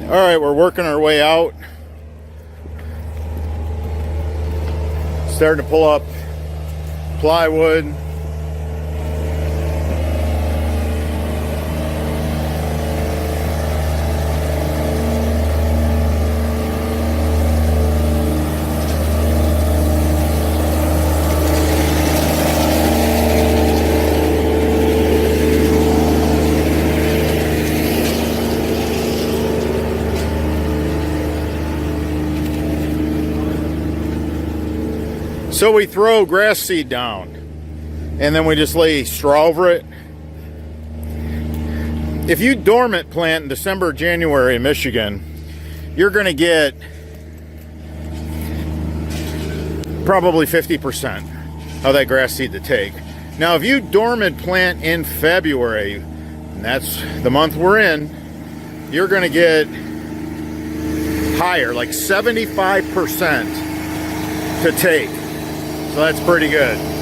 All right, we're working our way out. Starting to pull up plywood. So we throw grass seed down and then we just lay straw over it. If you dormant plant in December, January in Michigan, you're going to get probably 50% of that grass seed to take. Now, if you dormant plant in February, and that's the month we're in, you're going to get higher, like 75% to take. So that's pretty good.